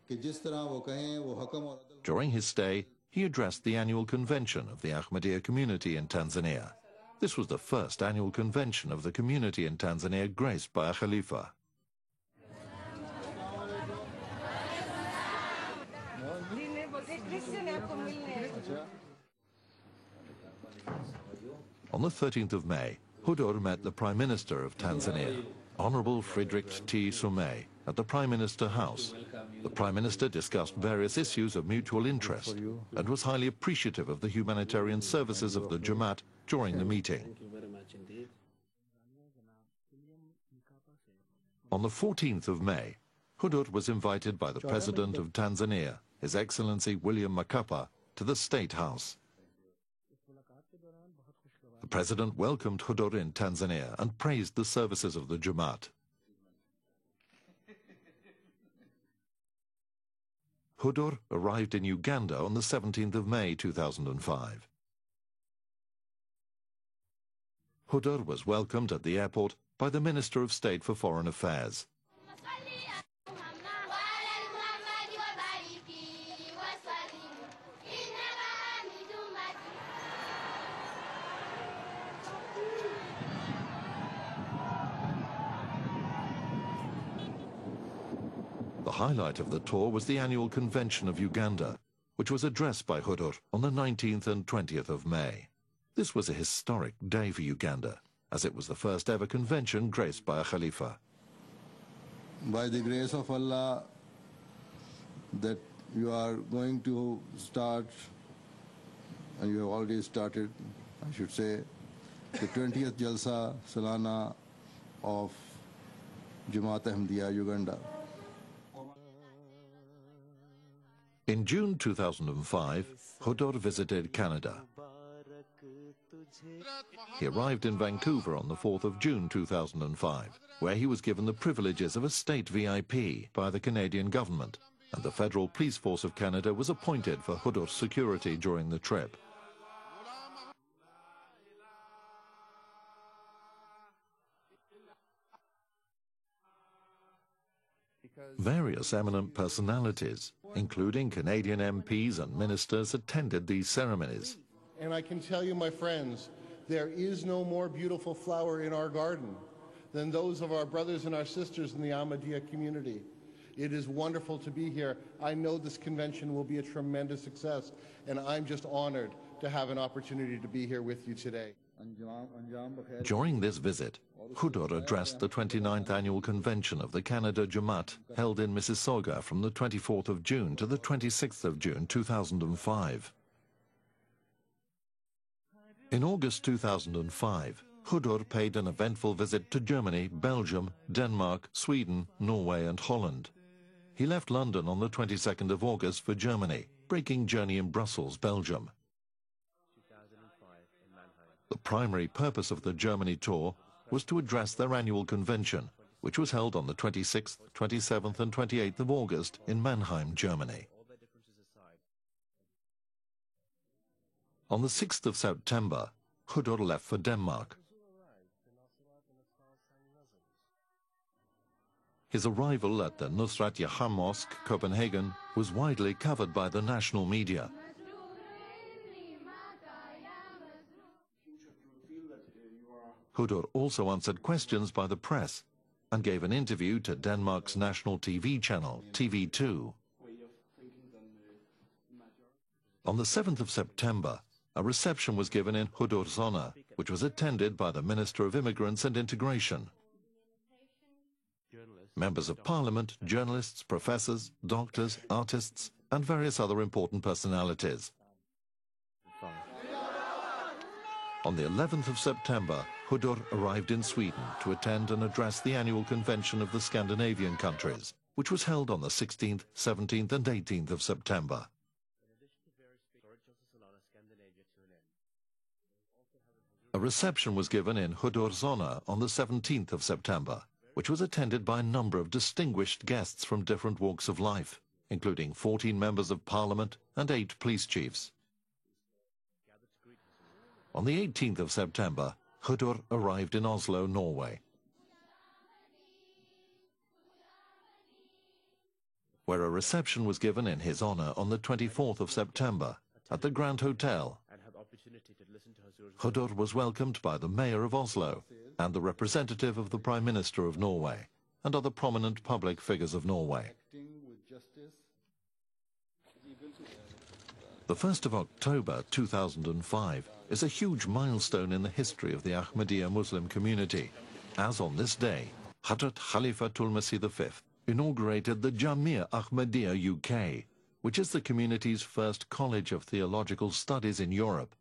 कि जिस तरह वो कहें वो हकम और अदल. During his stay, he addressed the annual convention of the Ahmadiyya community in Tanzania. This was the first annual convention of the community in Tanzania graced by a Khalifa. On the 13th of May, Hudur met the Prime Minister of Tanzania, Honorable Friedrich T. Sumay, at the Prime Minister House. The Prime Minister discussed various issues of mutual interest and was highly appreciative of the humanitarian services of the Jamaat during the meeting. On the 14th of May, Hudur was invited by the President of Tanzania, His Excellency William Mkapa, to the State House. The President welcomed Hudur in Tanzania and praised the services of the Jamaat. Hudur arrived in Uganda on the 17th of May 2005. Hudur was welcomed at the airport by the Minister of State for Foreign Affairs. The highlight of the tour was the annual convention of Uganda, which was addressed by Hudur on the 19th and 20th of May. This was a historic day for Uganda, as it was the first ever convention graced by a Khalifa. By the grace of Allah, that you are going to start, and you have already started, I should say, the 20th Jalsa Salana of Jamaat Ahmadiyya Uganda. In June 2005, Hudur visited Canada. He arrived in Vancouver on the 4th of June 2005, where he was given the privileges of a state VIP by the Canadian government, and the Federal Police Force of Canada was appointed for Hudur's security during the trip. Various eminent personalities, including Canadian MPs and ministers, attended these ceremonies. And I can tell you, my friends, there is no more beautiful flower in our garden than those of our brothers and our sisters in the Ahmadiyya community. It is wonderful to be here. I know this convention will be a tremendous success, and I'm just honored to have an opportunity to be here with you today. During this visit, Hudur addressed the 29th annual convention of the Canada Jamaat held in Mississauga from the 24th of June to the 26th of June 2005. In August 2005, Hudur paid an eventful visit to Germany, Belgium, Denmark, Sweden, Norway and Holland. He left London on the 22nd of August for Germany, breaking journey in Brussels, Belgium. The primary purpose of the Germany tour was to address their annual convention, which was held on the 26th, 27th and 28th of August in Mannheim, Germany. On the 6th of September, Hudur left for Denmark. His arrival at the Nusrat Yahya Mosque, Copenhagen, was widely covered by the national media. Hudur also answered questions by the press and gave an interview to Denmark's national TV channel, TV2. On the 7th of September, a reception was given in Hudur's honor, which was attended by the Minister of Immigrants and Integration. Members of Parliament, journalists, professors, doctors, artists, and various other important personalities. On the 11th of September, Hudur arrived in Sweden to attend and address the annual convention of the Scandinavian countries, which was held on the 16th, 17th and 18th of September. A reception was given in Hudur's honor on the 17th of September, which was attended by a number of distinguished guests from different walks of life, including 14 members of Parliament and 8 police chiefs. On the 18th of September, Hudur arrived in Oslo, Norway. where a reception was given in his honor on the 24th of September at the Grand Hotel. Hodor was welcomed by the mayor of Oslo and the representative of the Prime Minister of Norway and other prominent public figures of Norway. The 1st of October 2005 is a huge milestone in the history of the Ahmadiyya Muslim community, as on this day, Hazrat Khalifatul Masih V inaugurated the Jamia Ahmadiyya UK, which is the community's first college of theological studies in Europe.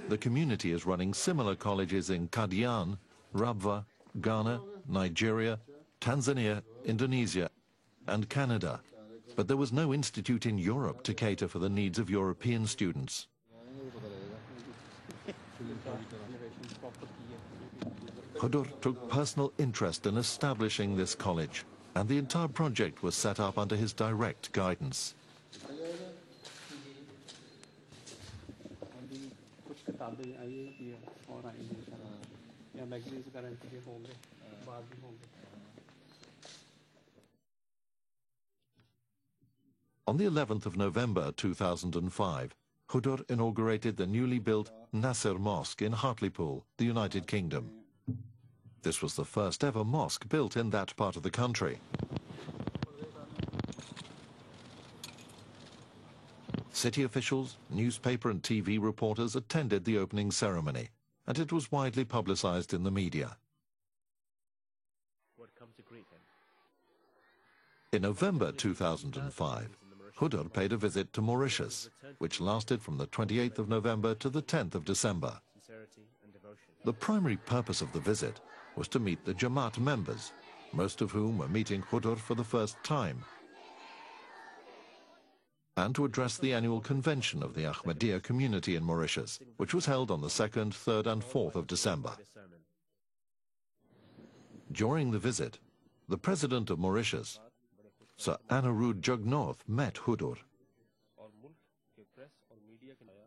The community is running similar colleges in Qadian, Rabwa, Ghana, Nigeria, Tanzania, Indonesia, and Canada. But there was no institute in Europe to cater for the needs of European students. Hodor took personal interest in establishing this college, and the entire project was set up under his direct guidance. On the 11th of November 2005, Hodor inaugurated the newly built Nasser Mosque in Hartlepool, the United Kingdom. This was the first ever mosque built in that part of the country. City officials, newspaper and TV reporters attended the opening ceremony, and it was widely publicized in the media. In November 2005, Hodor paid a visit to Mauritius, which lasted from the 28th of November to the 10th of December. The primary purpose of the visit was to meet the Jamaat members, most of whom were meeting Hodor for the first time, and to address the annual convention of the Ahmadiyya community in Mauritius, which was held on the 2nd, 3rd and 4th of December. During the visit, the President of Mauritius, Sir Anirudh Jugnauth, met Hodor.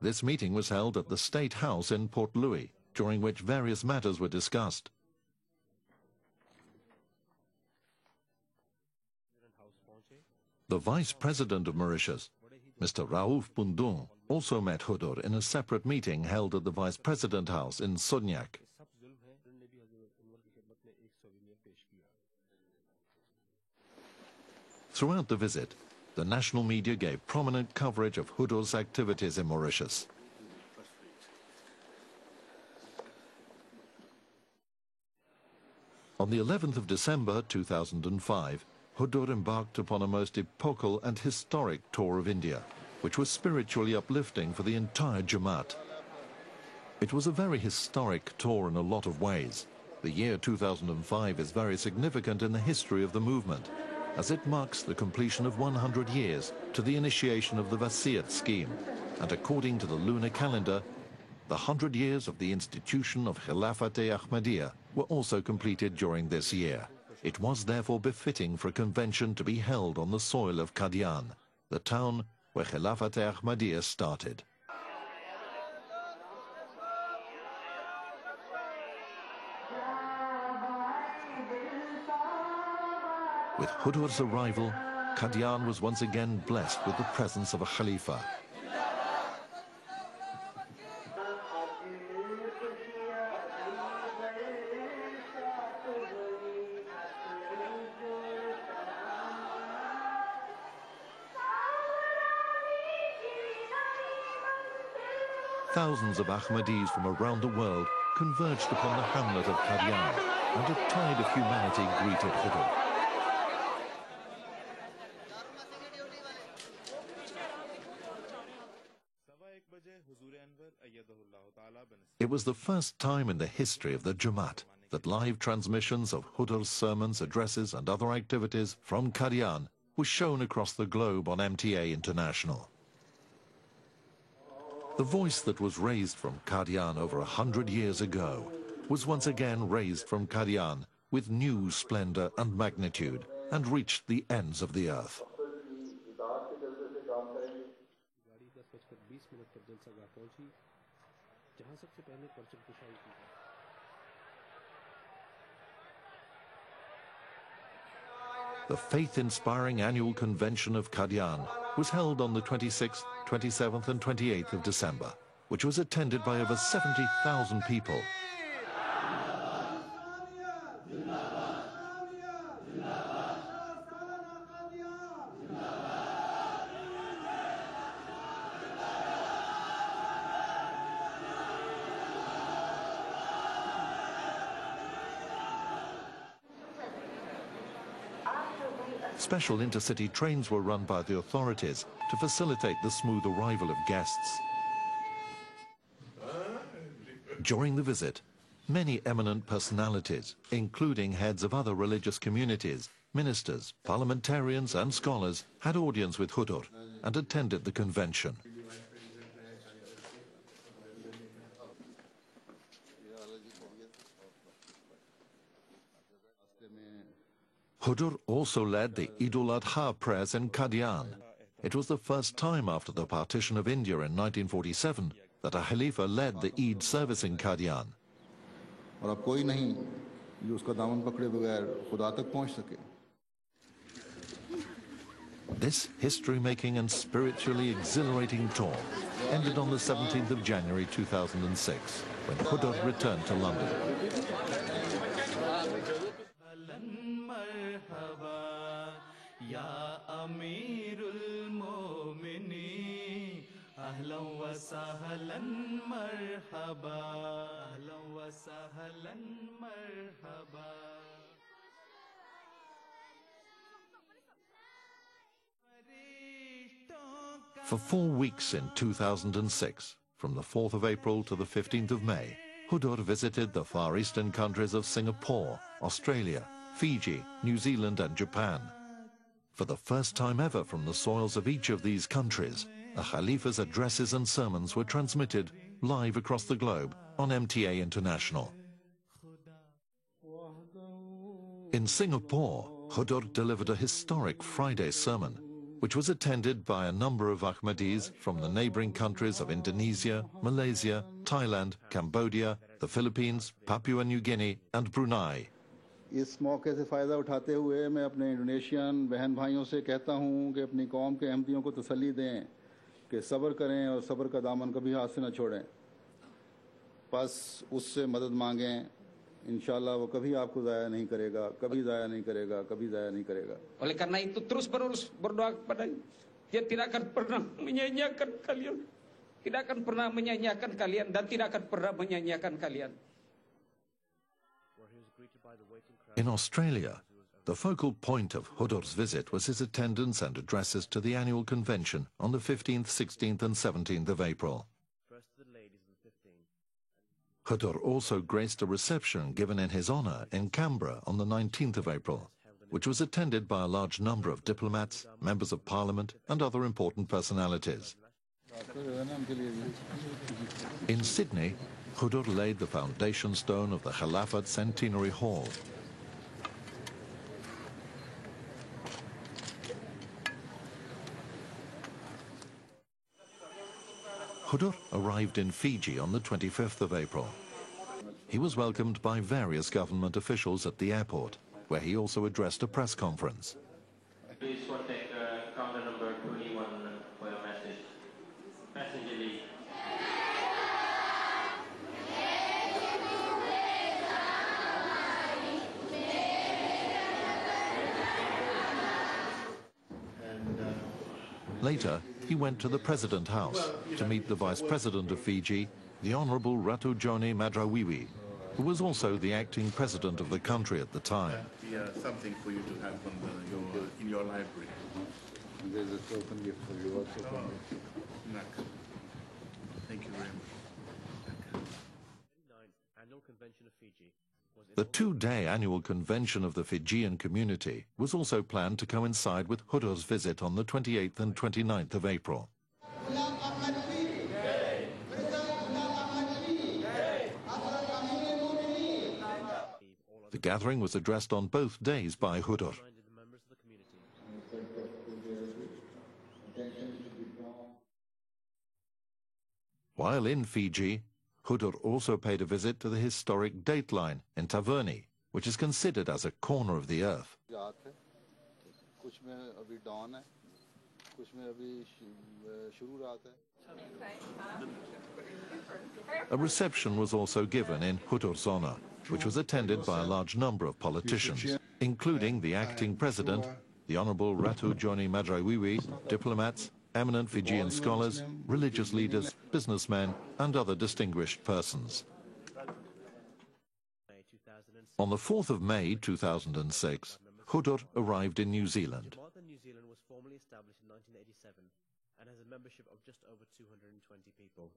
This meeting was held at the State House in Port Louis, during which various matters were discussed. The Vice President of Mauritius, Mr. Raouf Bundung, also met Hodor in a separate meeting held at the Vice President House in Sognac. Throughout the visit, the national media gave prominent coverage of Hodor's activities in Mauritius. On the 11th of December 2005, Hodor embarked upon a most epochal and historic tour of India, which was spiritually uplifting for the entire Jamaat. It was a very historic tour in a lot of ways. The year 2005 is very significant in the history of the movement, as it marks the completion of 100 years to the initiation of the Wasiat scheme, and according to the lunar calendar, the 100 years of the institution of Khilafat-e-Ahmadiyya were also completed during this year. It was therefore befitting for a convention to be held on the soil of Qadian, the town where Khilafat-e-Ahmadiyya started. With Hodor's arrival, Qadian was once again blessed with the presence of a Khalifa. Thousands of Ahmadis from around the world converged upon the hamlet of Qadian, and a tide of humanity greeted Hodor. It was the first time in the history of the Jamaat that live transmissions of Hodor's sermons, addresses and other activities from Qadian were shown across the globe on MTA International. The voice that was raised from Qadian over 100 years ago was once again raised from Qadian with new splendor and magnitude and reached the ends of the earth. The faith-inspiring annual convention of Qadian was held on the 26th, 27th and 28th of December, which was attended by over 70,000 people. Special intercity trains were run by the authorities to facilitate the smooth arrival of guests. During the visit, many eminent personalities, including heads of other religious communities, ministers, parliamentarians and scholars, had audience with Hudur and attended the convention. Hudur also led the Eid al-Adha prayers in Qadian. It was the first time after the partition of India in 1947 that a Khalifa led the Eid service in Qadian. This history-making and spiritually exhilarating tour ended on the 17th of January 2006, when Hudur returned to London. For 4 weeks in 2006, from the 4th of April to the 15th of May, Hudur visited the Far Eastern countries of Singapore, Australia, Fiji, New Zealand and Japan. For the first time ever from the soils of each of these countries, a Khalifa's addresses and sermons were transmitted live across the globe on MTA International. In Singapore, Hudur delivered a historic Friday sermon, which was attended by a number of Ahmadis from the neighboring countries of Indonesia, Malaysia, Thailand, Cambodia, the Philippines, Papua New Guinea and Brunei. इस मौके से फ़ायदा उठाते हुए मैं अपने Indonesian बहन भाइयों से कहता हूं कि अपनी कौम के अहमदियों को तसल्ली दें कि सब्र करें और सब्र का दामन कभी हाथ से न छोड़ें। बस उससे मदद मांगें, इंशाअल्लाह वो कभी आपको ज़ाया नहीं करेगा, कभी ज़ाया नहीं करेगा, कभी ज़ाया नहीं करेगा। Oleh karena itu terus menerus berdoa kepadanya. Dia tidak akan pernah menyanyiakan kalian. Tidak akan pernah menyanyiakan kalian dan tidak akan pernah menyanyiakan kalian. In Australia, the focal point of Hudur's visit was his attendance and addresses to the annual convention on the 15th, 16th and 17th of April. Hudur also graced a reception given in his honour in Canberra on the 19th of April, which was attended by a large number of diplomats, members of parliament and other important personalities. In Sydney, Hudur laid the foundation stone of the Khilafat Centenary Hall. Hudur arrived in Fiji on the 25th of April. He was welcomed by various government officials at the airport, where he also addressed a press conference. Please contact counter number 21 for your message. Passenger leave. Later, he went to the President House to meet the Vice President of Fiji, the Honourable Ratu Joni Madrawiwi, who was also the acting president of the country at the time. Something for you to have on in your library. There's a token gift for you also. Thank you very much. The 2-day annual convention of the Fijian community was also planned to coincide with Hudur's visit on the 28th and 29th of April. The gathering was addressed on both days by Hudur. While in Fiji, Hudur also paid a visit to the historic Dateline in Taverny, which is considered as a corner of the earth. कुछ में अभी dawn है, कुछ में अभी शुरू रात है. A reception was also given in Hudurzona, which was attended by a large number of politicians, including the acting president, the Honorable Ratu Joni Madrawiwi, diplomats, eminent Fijian scholars, religious leaders, businessmen, and other distinguished persons. On the 4th of May 2006, Hudur arrived in New Zealand. New Zealand was formally established in 1987 and has a membership of just over 220 people.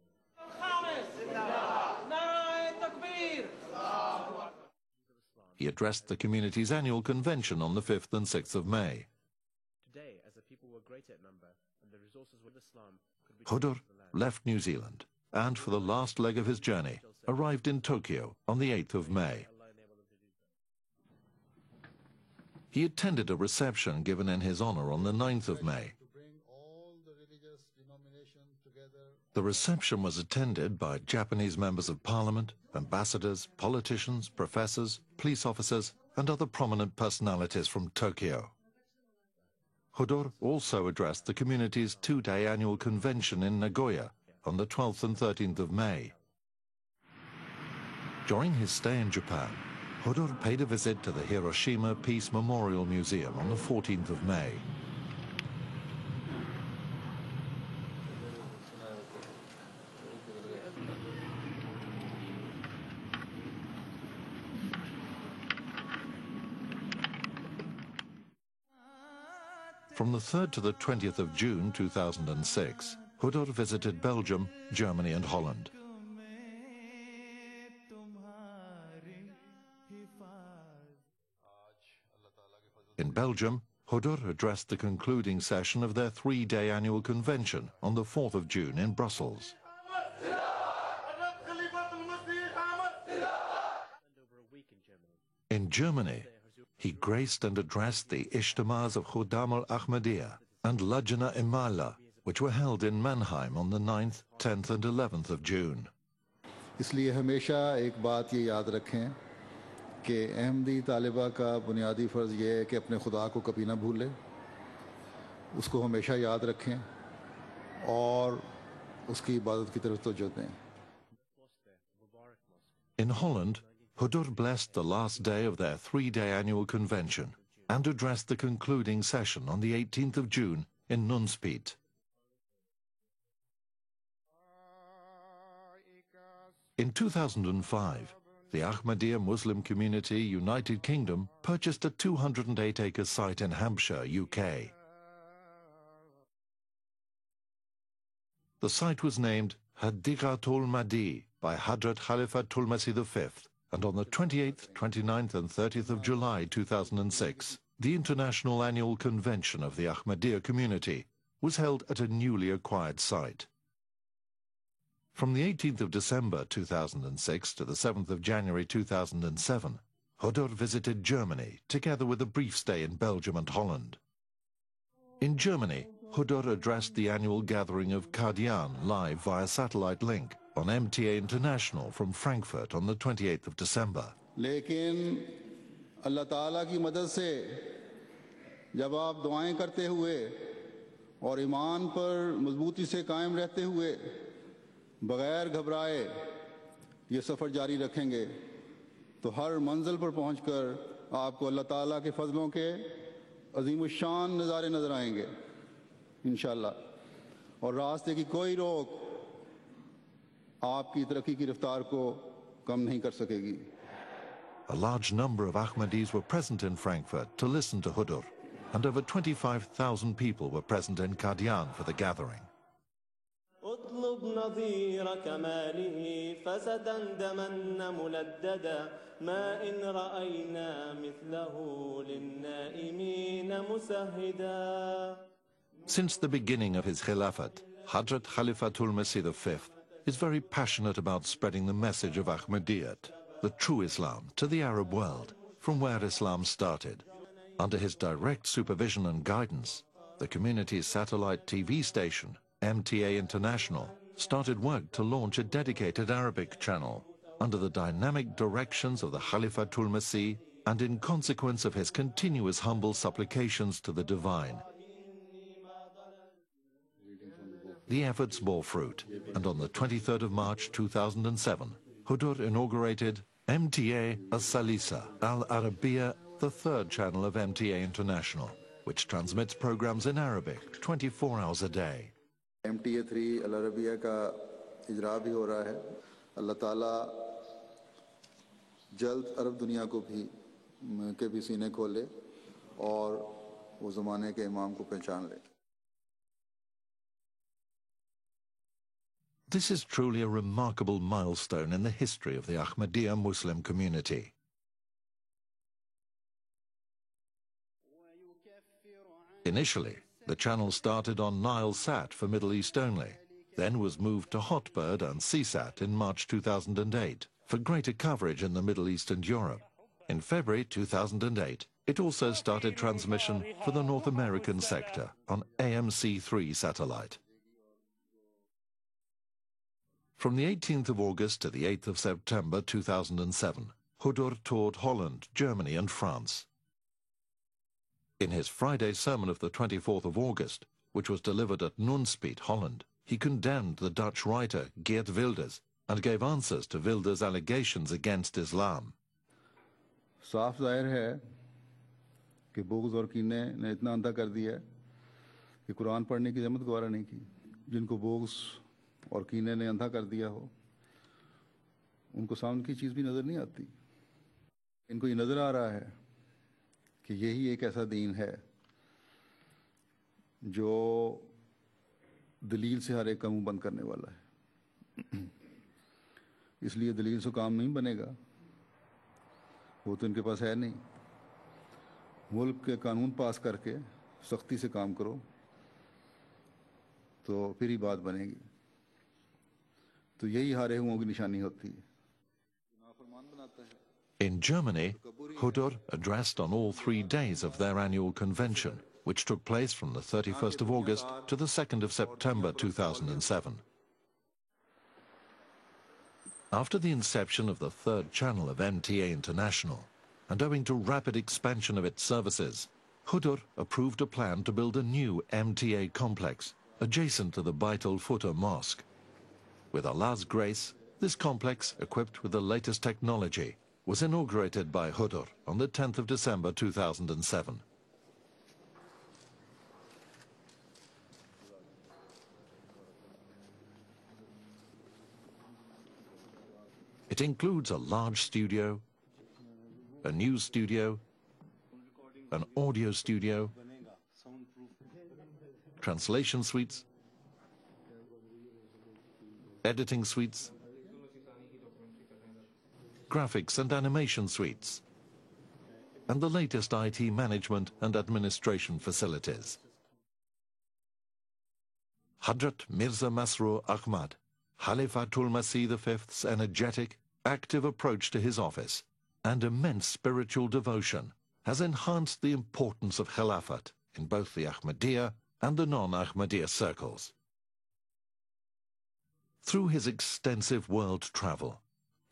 He addressed the community's annual convention on the 5th and 6th of May. Today, as the people were greater at number and the resources with Islam could be Hudur left New Zealand and, for the last leg of his journey, arrived in Tokyo on the 8th of May. He attended a reception given in his honor on the 9th of May. The reception was attended by Japanese members of parliament, ambassadors, politicians, professors, police officers, and other prominent personalities from Tokyo. Hudur also addressed the community's two-day annual convention in Nagoya on the 12th and 13th of May. During his stay in Japan, Hudur paid a visit to the Hiroshima Peace Memorial Museum on the 14th of May. From the 3rd to the 20th of June 2006, Hudur visited Belgium, Germany and Holland. In Belgium, Hudur addressed the concluding session of their three-day annual convention on the 4th of June in Brussels. In Germany, he graced and addressed the Ijtimas of Khuddam al-Ahmadiyya and Lajna Imala, which were held in Mannheim on the 9th, 10th and 11th of June. इसलिए हमेशा एक बात ये याद रखें कि अहमदी तालिबा का बुनियादी फ़र्ज़ ये है कि अपने खुदा को कभी ना भूले, उसको हमेशा याद रखें और उसकी इबादत की तरफ तवज्जो दें. In Holland, Hudur blessed the last day of their three-day annual convention and addressed the concluding session on the 18th of June in Nunspeet. In 2005, the Ahmadiyya Muslim Community United Kingdom purchased a 208-acre site in Hampshire, UK. The site was named Hadiqatul Mahdi by Hadrat Khalifatul Masih V, and on the 28th, 29th and 30th of July 2006, the International Annual Convention of the Ahmadiyya Community was held at a newly acquired site. From the 18th of December 2006 to the 7th of January 2007, Hudur visited Germany together with a brief stay in Belgium and Holland. In Germany, Hudur addressed the annual gathering of Qadian live via satellite link on MTA International from Frankfurt on the 28th of December. लेकिन अल्लाह ताला की मदद से जब आप दुआएं करते हुए और ईमान पर मजबूती से कायम रहते हुए बगैर घबराए ये सफ़र जारी रखेंगे तो हर मंजिल पर पहुंचकर आपको अल्लाह ताला के फजलों के अजीमुशान नज़ारे नज़र आएंगे इंशाअल्लाह, और रास्ते की कोई रोक आपकी तरक्की की रफ्तार को कम नहीं कर सकेगी. A large number of Ahmadis were present in Frankfurt to listen to Hudur, and over 25,000 people were present in Qadian for the gathering. اطلب نظير كماله فستندمن ملددا ما إن رأينا مثله للنائمين مسهدا. Since the beginning of his Khilafat, Hadrat Khalifatul Masih V is very passionate about spreading the message of Ahmadiyyat, the true Islam, to the Arab world, from where Islam started. Under his direct supervision and guidance, the community's satellite TV station, MTA International, started work to launch a dedicated Arabic channel under the dynamic directions of the Khalifatul Masih, and in consequence of his continuous humble supplications to the divine, the efforts bore fruit, and on the 23rd of March 2007, Hudur inaugurated MTA As-Salisa Al Arabiya, the third channel of MTA International, which transmits programs in Arabic 24 hours a day. MTA 3 Al Arabiya का इजरा भी हो रहा है। अल्लाह ताला जल्द अरब दुनिया को भी सीने खोले और वो ज़माने के इमाम को पहचान ले। This is truly a remarkable milestone in the history of the Ahmadiyya Muslim community. Initially, the channel started on Nilesat for Middle East only, then was moved to Hotbird and CSAT in March 2008 for greater coverage in the Middle East and Europe. In February 2008, it also started transmission for the North American sector on AMC3 satellite. From the 18th of August to the 8th of September 2007, Hudur toured Holland, Germany and France. In his Friday sermon of the 24th of August, which was delivered at Nunspeet, Holland, he condemned the Dutch writer Geert Wilders and gave answers to Wilders' allegations against Islam. साफ जाहिर है कि बुग़्ज़ और कीने ने इतना अंधा कर दिया है कि कुरान पढ़ने की हिम्मत गवारा नहीं की। जिनको बुग़्ज़ और कीने ने अंधा कर दिया हो, उनको सामने की चीज़ भी नज़र नहीं आती। इनको ये नज़र आ रहा है कि यही एक ऐसा दीन है जो दलील से हर एक का मुंह बंद करने वाला है। इसलिए दलील से काम नहीं बनेगा, वो तो इनके पास है नहीं। मुल्क के कानून पास करके सख्ती से काम करो तो फिर ही बात बनेगी। तो यही हारे हुओं की निशानी होती है। In Germany, Hudur addressed on all 3 days of their annual convention, which took place from the 31st of August to the 2nd of September 2007. After the inception of the third channel of MTA International, and owing to rapid expansion of its services, Hudur approved a plan to build a new MTA complex adjacent to the Bait al-Futur Mosque. With Allah's grace, this complex, equipped with the latest technology, was inaugurated by Hudur on the 10th of December 2007. It includes a large studio, a news studio, an audio studio, translation suites, editing suites, graphics and animation suites, and the latest IT management and administration facilities. Hadrat Mirza Masroor Ahmad, Khalifatul Masih V's energetic, active approach to his office and immense spiritual devotion has enhanced the importance of Khilafat in both the Ahmadiyya and the non-Ahmadiyya circles. Through his extensive world travel,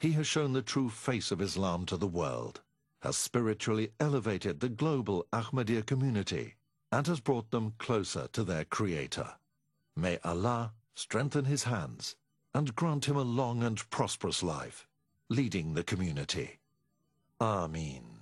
he has shown the true face of Islam to the world, has spiritually elevated the global Ahmadiyya community, and has brought them closer to their Creator. May Allah strengthen his hands and grant him a long and prosperous life, leading the community. Ameen.